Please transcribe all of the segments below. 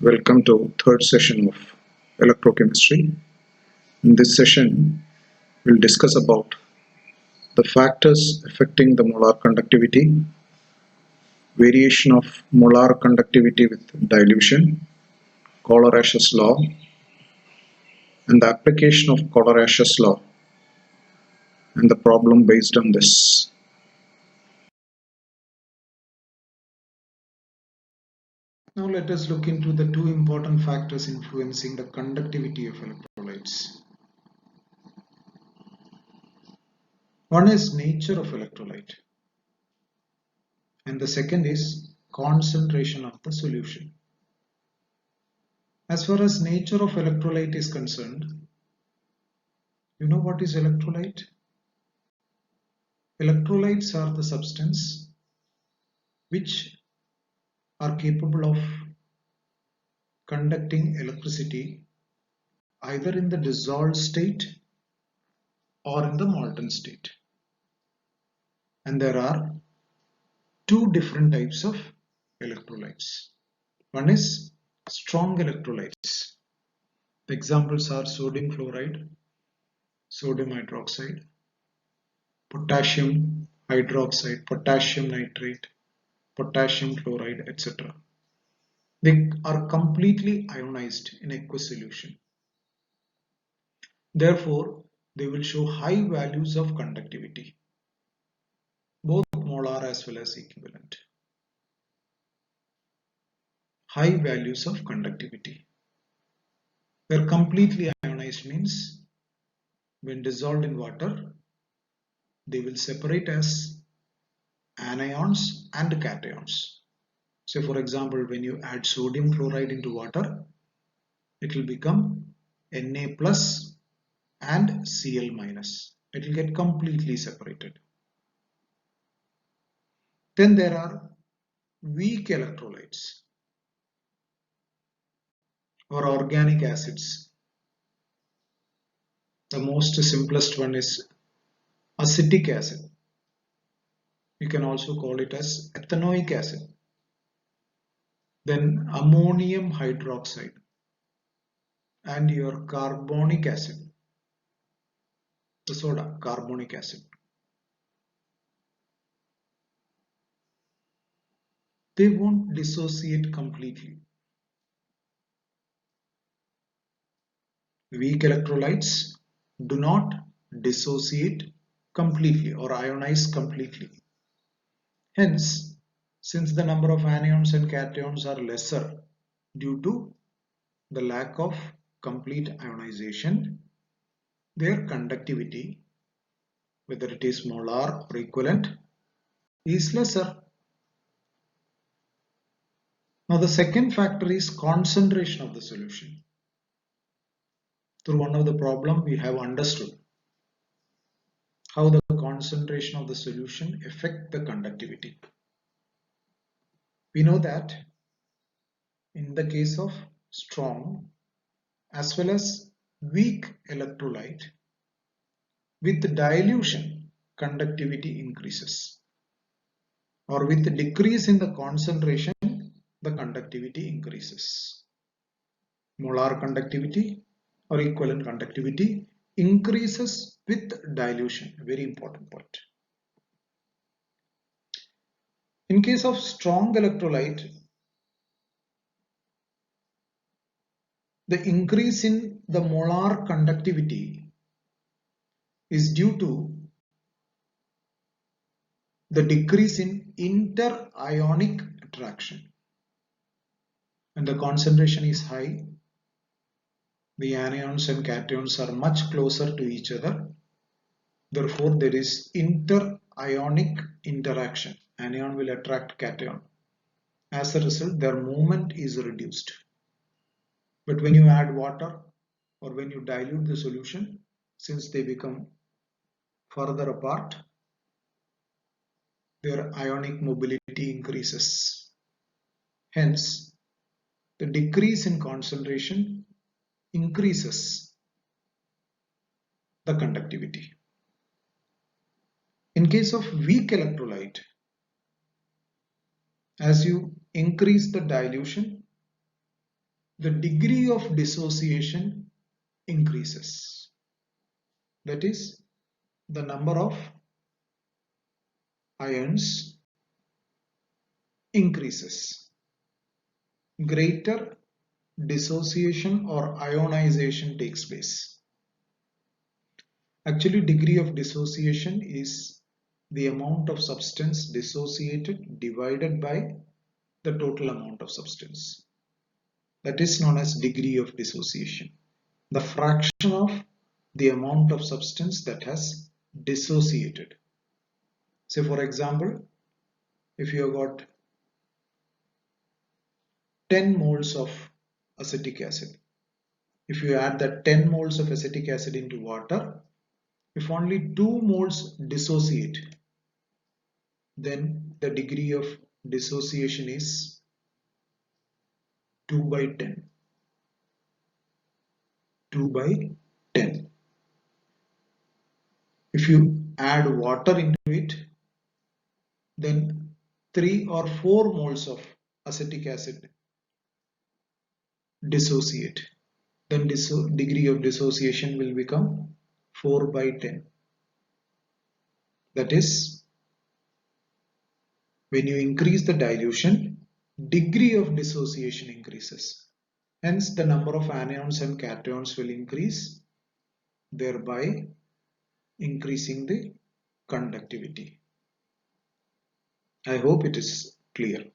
Welcome to third session of electrochemistry. In this session, we'll discuss about the factors affecting the molar conductivity, variation of molar conductivity with dilution, Caulerash's law, and the application of Caulerash's law, and the problem based on this. Now let us look into the two important factors influencing the conductivity of electrolytes. One is nature of electrolyte and the second is concentration of the solution. As far as nature of electrolyte is concerned, you know what is electrolyte? Electrolytes are the substance which are capable of conducting electricity either in the dissolved state or in the molten state. And there are two different types of electrolytes. One is strong electrolytes. The examples are sodium chloride, sodium hydroxide, potassium hydroxide, potassium nitrate, potassium chloride, etc. They are completely ionized in aqueous solution. Therefore, they will show high values of conductivity, both molar as well as equivalent. High values of conductivity. They're completely ionized means when dissolved in water, they will separate as anions and cations. Say for example, when you add sodium chloride into water, it will become Na plus and Cl minus. It will get completely separated. Then there are weak electrolytes or organic acids. The most simplest one is acetic acid. You can also call it as ethanoic acid. Then ammonium hydroxide and your carbonic acid, the soda, carbonic acid. They won't dissociate completely. Weak electrolytes do not dissociate completely or ionize completely. Hence, since the number of anions and cations are lesser due to the lack of complete ionization, their conductivity, whether it is molar or equivalent, is lesser. Now the second factor is concentration of the solution. Through one of the problem we have understood how the concentration of the solution affect the conductivity. We know that in the case of strong as well as weak electrolyte, with dilution conductivity increases, or with decrease in the concentration the conductivity increases. Molar conductivity or equivalent conductivity increases with dilution, a very important point. In case of strong electrolyte, the increase in the molar conductivity is due to the decrease in inter-ionic attraction. When the concentration is high, the anions and cations are much closer to each other. Therefore, there is inter-ionic interaction. Anion will attract cation. As a result, their movement is reduced. But when you add water or when you dilute the solution, since they become further apart, their ionic mobility increases. Hence, the decrease in concentration increases the conductivity. In case of weak electrolyte, as you increase the dilution, the degree of dissociation increases. That is, the number of ions increases. Greater dissociation or ionization takes place. Actually, degree of dissociation is the amount of substance dissociated divided by the total amount of substance. That is known as degree of dissociation. The fraction of the amount of substance that has dissociated. Say for example, if you have got 10 moles of acetic acid. If you add that 10 moles of acetic acid into water, if only 2 moles dissociate, then the degree of dissociation is 2 by 10. 2 by 10. If you add water into it, then 3 or 4 moles of acetic acid dissociate. Then degree of dissociation will become 4 by 10. That is, when you increase the dilution, degree of dissociation increases. Hence, the number of anions and cations will increase, thereby increasing the conductivity. I hope it is clear.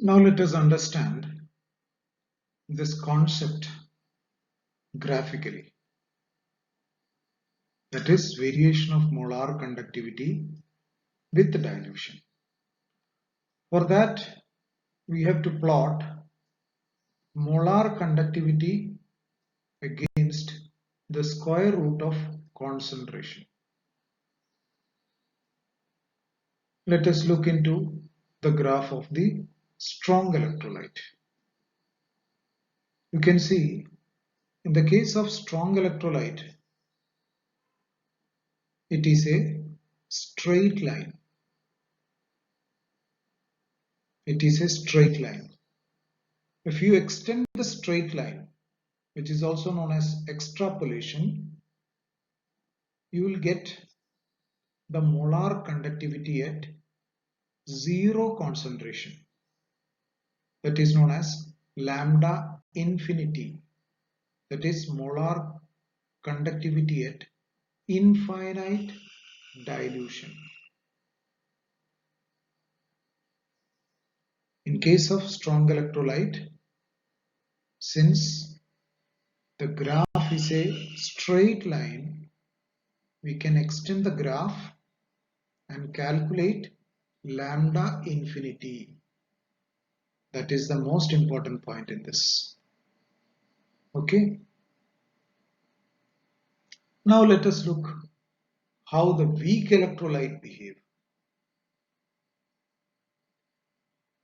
Now let us understand this concept graphically. That is variation of molar conductivity with dilution. For that, we have to plot molar conductivity against the square root of concentration. Let us look into the graph of the strong electrolyte. You can see in the case of strong electrolyte, it is a straight line. It is a straight line. If you extend the straight line, which is also known as extrapolation, you will get the molar conductivity at zero concentration. That is known as lambda infinity. That is molar conductivity at infinite dilution. In case of strong electrolyte, since the graph is a straight line, we can extend the graph and calculate lambda infinity. That is the most important point in this. Okay. Now let us look how the weak electrolyte behave.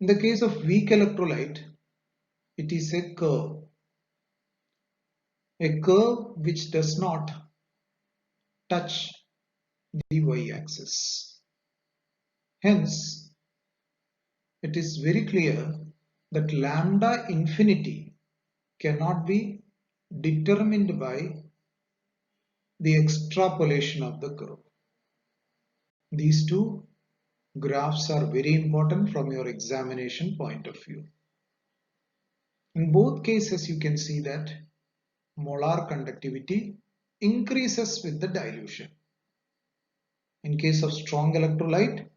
In the case of weak electrolyte, it is a curve which does not touch the y-axis. Hence, it is very clear that lambda infinity cannot be determined by the extrapolation of the curve. These two graphs are very important from your examination point of view. In both cases, you can see that molar conductivity increases with the dilution. In case of strong electrolyte,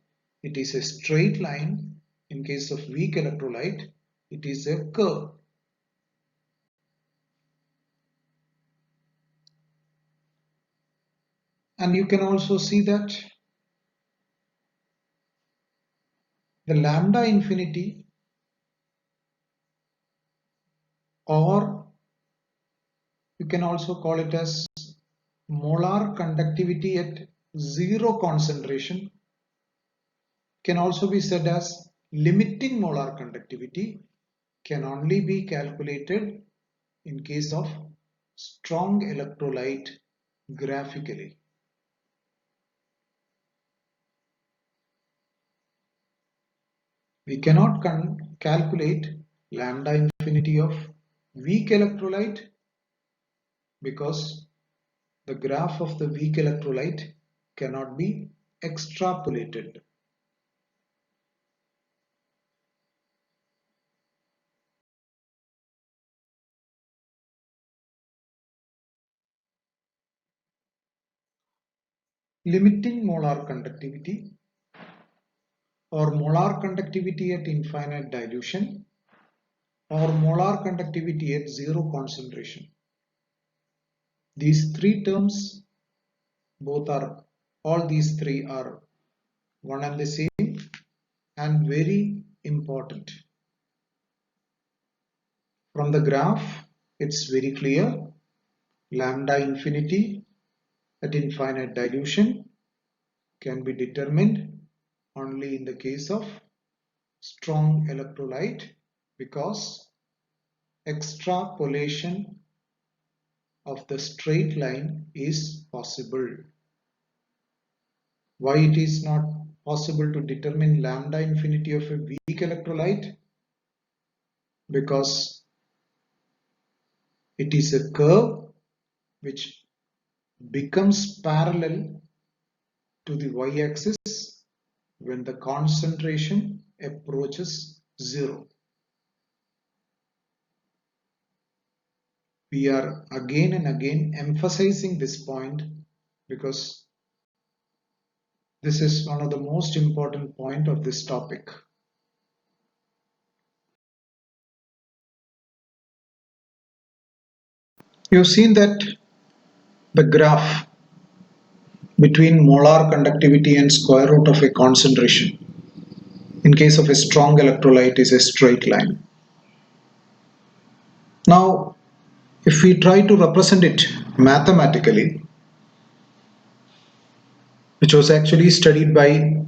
it is a straight line. In case of weak electrolyte, it is a curve. And you can also see that the lambda infinity, or you can also call it as molar conductivity at zero concentration, can also be said as limiting molar conductivity, can only be calculated in case of strong electrolyte graphically. We cannot calculate lambda infinity of weak electrolyte because the graph of the weak electrolyte cannot be extrapolated. Limiting molar conductivity or molar conductivity at infinite dilution or molar conductivity at zero concentration. These three terms, all these three are one and the same and very important. From the graph, it's very clear. Lambda infinity at infinite dilution can be determined only in the case of strong electrolyte because extrapolation of the straight line is possible. Why it is not possible to determine lambda infinity of a weak electrolyte? Because it is a curve which becomes parallel to the y-axis when the concentration approaches zero. We are again and again emphasizing this point because this is one of the most important points of this topic. You've seen that the graph between molar conductivity and square root of a concentration in case of a strong electrolyte is a straight line. Now, if we try to represent it mathematically, which was actually studied by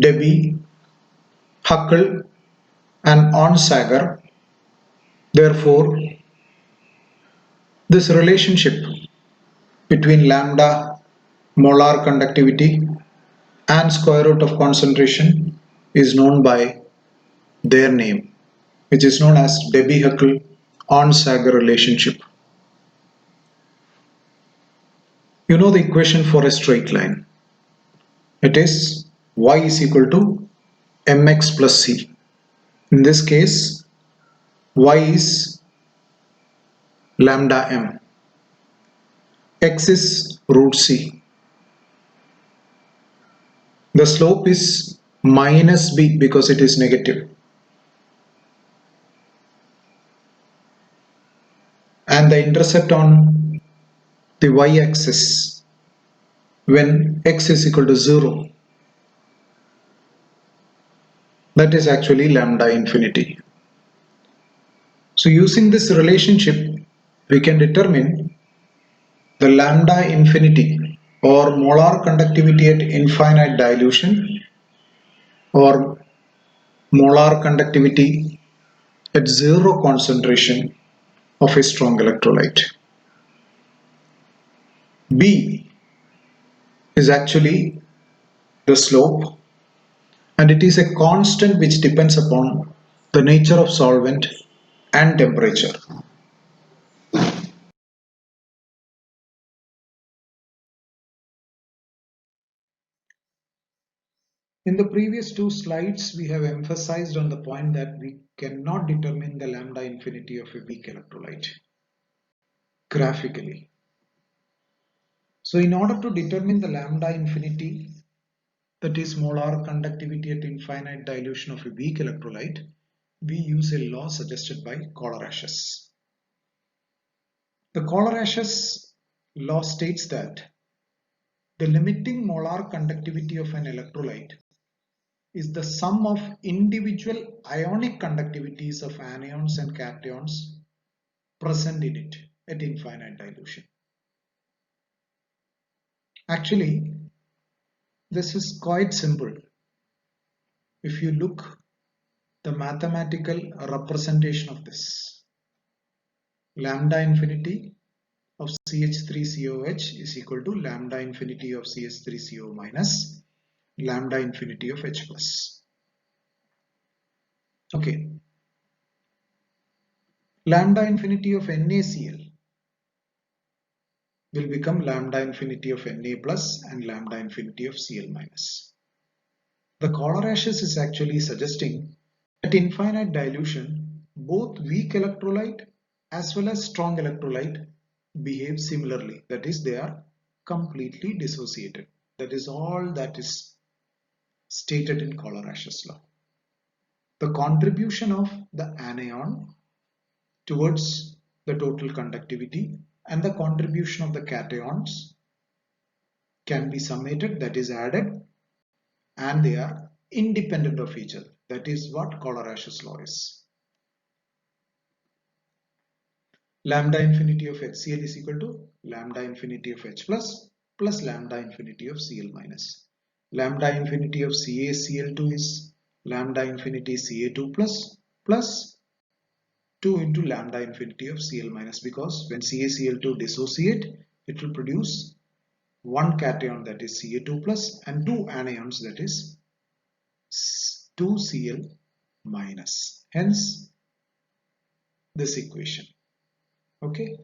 Debye, Huckel and Onsager, therefore, this relationship between lambda, molar conductivity and square root of concentration is known by their name, which is known as Debye-Huckel-Onsager relationship. You know the equation for a straight line. It is y is equal to mx plus c. In this case, y is lambda m, x is root c. The slope is minus b because it is negative. And the intercept on the y-axis when x is equal to 0, that is actually lambda infinity. So using this relationship, we can determine the lambda infinity or molar conductivity at infinite dilution or molar conductivity at zero concentration of a strong electrolyte. B is actually the slope and it is a constant which depends upon the nature of solvent and temperature. In the previous two slides, we have emphasized on the point that we cannot determine the lambda infinity of a weak electrolyte graphically. So in order to determine the lambda infinity, that is molar conductivity at infinite dilution of a weak electrolyte, we use a law suggested by Color-Ashes. The Color-Ashes law states that the limiting molar conductivity of an electrolyte is the sum of individual ionic conductivities of anions and cations present in it at infinite dilution. Actually, this is quite simple. If you look the mathematical representation of this, lambda infinity of CH3COH is equal to lambda infinity of CH3CO minus lambda infinity of H plus. Okay, lambda infinity of NaCl will become lambda infinity of Na plus and lambda infinity of Cl minus. The Color-Ashes is actually suggesting at infinite dilution, both weak electrolyte as well as strong electrolyte behave similarly. That is, they are completely dissociated. That is all that is stated in Color-Ashes law. The contribution of the anion towards the total conductivity and the contribution of the cations can be summated, that is added, and they are independent of each other. That is what Color-Ashes law is. Lambda infinity of HCl is equal to lambda infinity of H plus lambda infinity of Cl minus. Lambda infinity of CaCl2 is lambda infinity Ca2 plus 2 into lambda infinity of Cl minus, because when CaCl2 dissociate, it will produce one cation, that is Ca2 plus, and two anions, that is 2Cl minus. Hence this equation. Okay,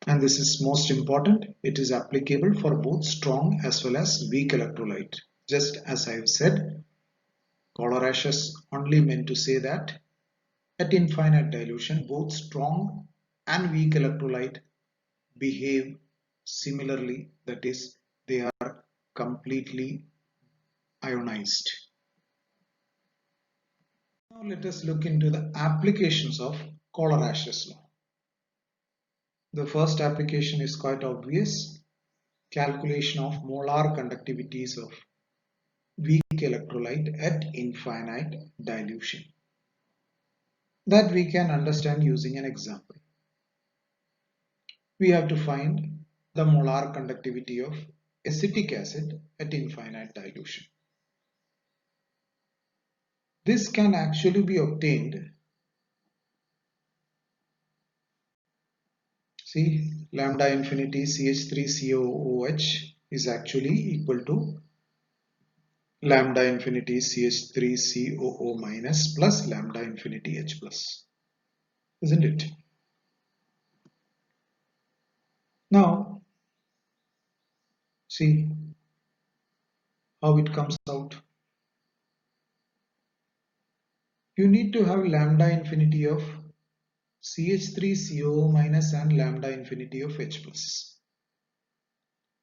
and this is most important, it is applicable for both strong as well as weak electrolyte. Just as I have said, Color-Ashes only meant to say that at infinite dilution both strong and weak electrolyte behave similarly, that is, they are completely ionized. Now let us look into the applications of Color-Ashes law. The first application is quite obvious: calculation of molar conductivities of weak electrolyte at infinite dilution. That we can understand using an example. We have to find the molar conductivity of acetic acid at infinite dilution. This can actually be obtained. See, lambda infinity CH3COOH is actually equal to lambda infinity CH3COO minus plus lambda infinity H plus, isn't it? Now, see how it comes out. You need to have lambda infinity of CH3COO minus and lambda infinity of H plus.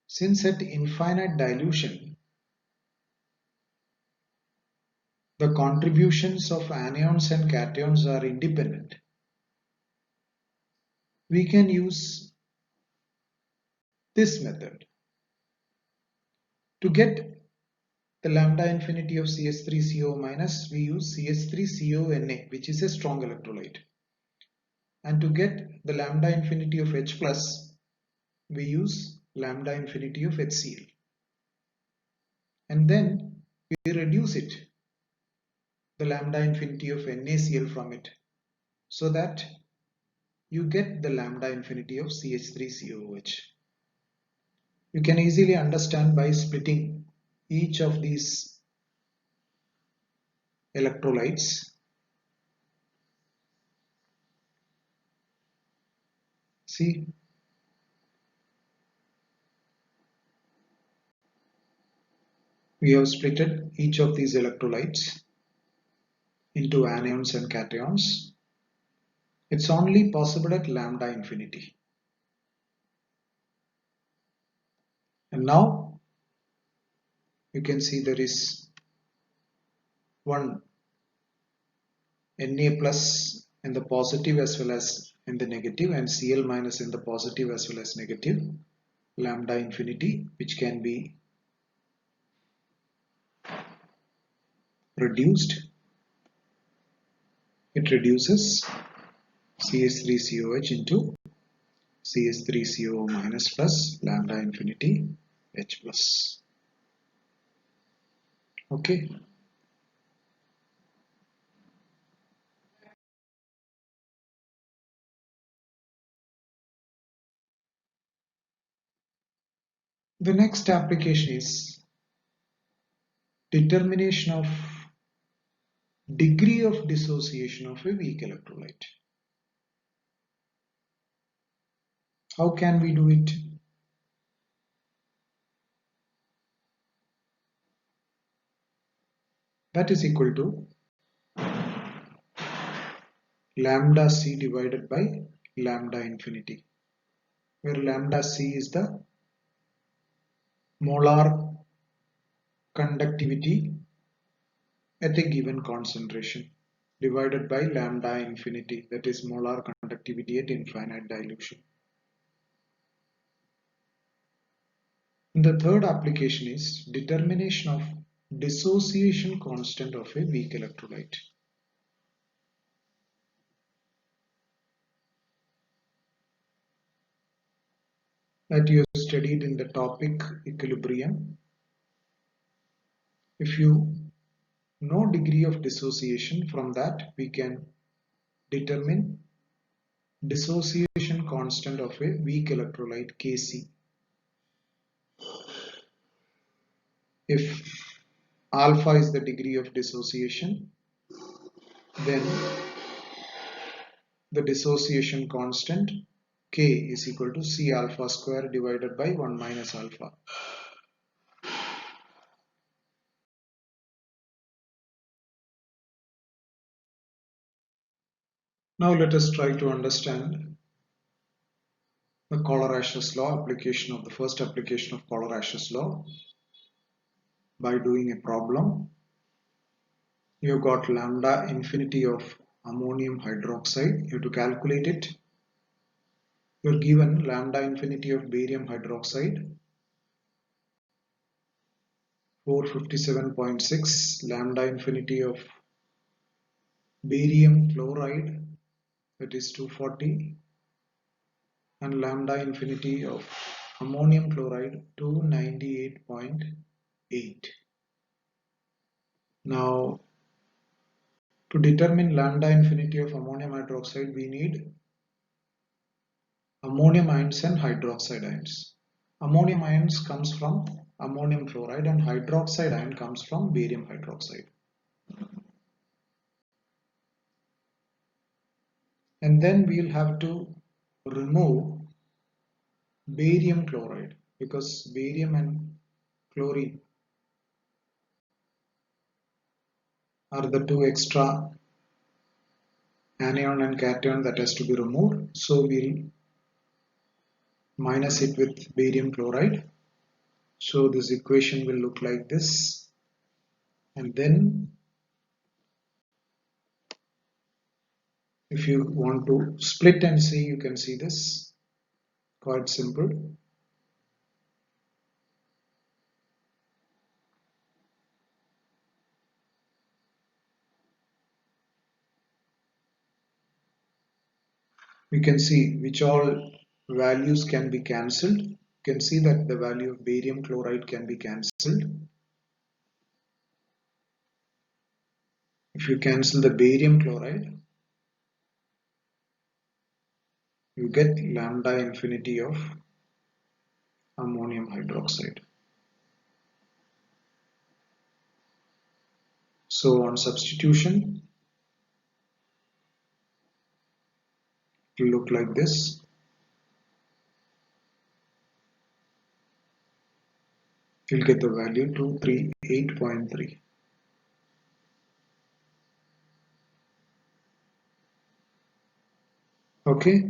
Since at infinite dilution, the contributions of anions and cations are independent, we can use this method. To get the lambda infinity of CH3CO minus, we use CH3CONa, which is a strong electrolyte. And to get the lambda infinity of H plus, we use lambda infinity of HCl. And then we reduce it, the lambda infinity of NaCl from it, so that you get the lambda infinity of CH3COOH. You can easily understand by splitting each of these electrolytes. See, we have splitted each of these electrolytes into anions and cations. It's only possible at lambda infinity. And now you can see there is one Na plus in the positive as well as in the negative, and Cl minus in the positive as well as negative. Lambda infinity, which can be reduced. It reduces CH3COH into CH3CO minus plus lambda infinity H plus. Okay. The next application is determination of degree of dissociation of a weak electrolyte. How can we do it? That is equal to lambda C divided by lambda infinity, where lambda C is the molar conductivity at a given concentration, divided by lambda infinity, that is molar conductivity at infinite dilution. And the third application is determination of dissociation constant of a weak electrolyte. That you studied in the topic equilibrium. If you know degree of dissociation, from that we can determine dissociation constant of a weak electrolyte Kc. If alpha is the degree of dissociation, then the dissociation constant K is equal to C alpha square divided by 1 minus alpha. Now let us try to understand the Cauler-Ash's law, application of the first application of Cauler-Ash's law by doing a problem. You have got lambda infinity of ammonium hydroxide. You have to calculate it. You are given lambda infinity of barium hydroxide 457.6, lambda infinity of barium chloride, that is 240, and lambda infinity of ammonium chloride 298.8. Now, to determine lambda infinity of ammonium hydroxide, we need ammonium ions and hydroxide ions. Ammonium ions comes from ammonium chloride and hydroxide ion comes from barium hydroxide. And then we will have to remove barium chloride, because barium and chlorine are the two extra anion and cation that has to be removed. So we'll minus it with barium chloride. So this equation will look like this. And then if you want to split and see, you can see this. Quite simple. We can see which all values can be cancelled. You can see that the value of barium chloride can be cancelled. If you cancel the barium chloride, you get lambda infinity of ammonium hydroxide. So on substitution, it will look like this. You'll get the value 238.3. Okay.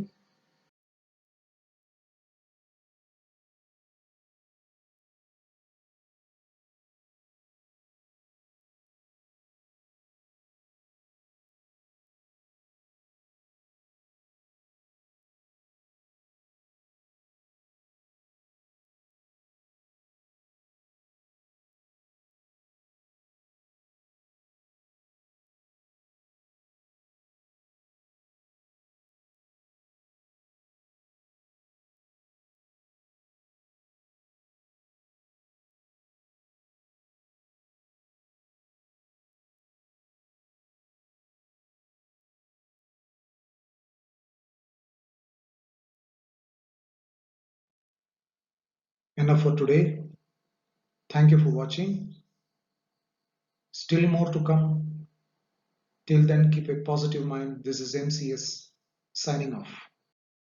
Enough for today. Thank you for watching. Still more to come. Till then, keep a positive mind. This is MCS signing off.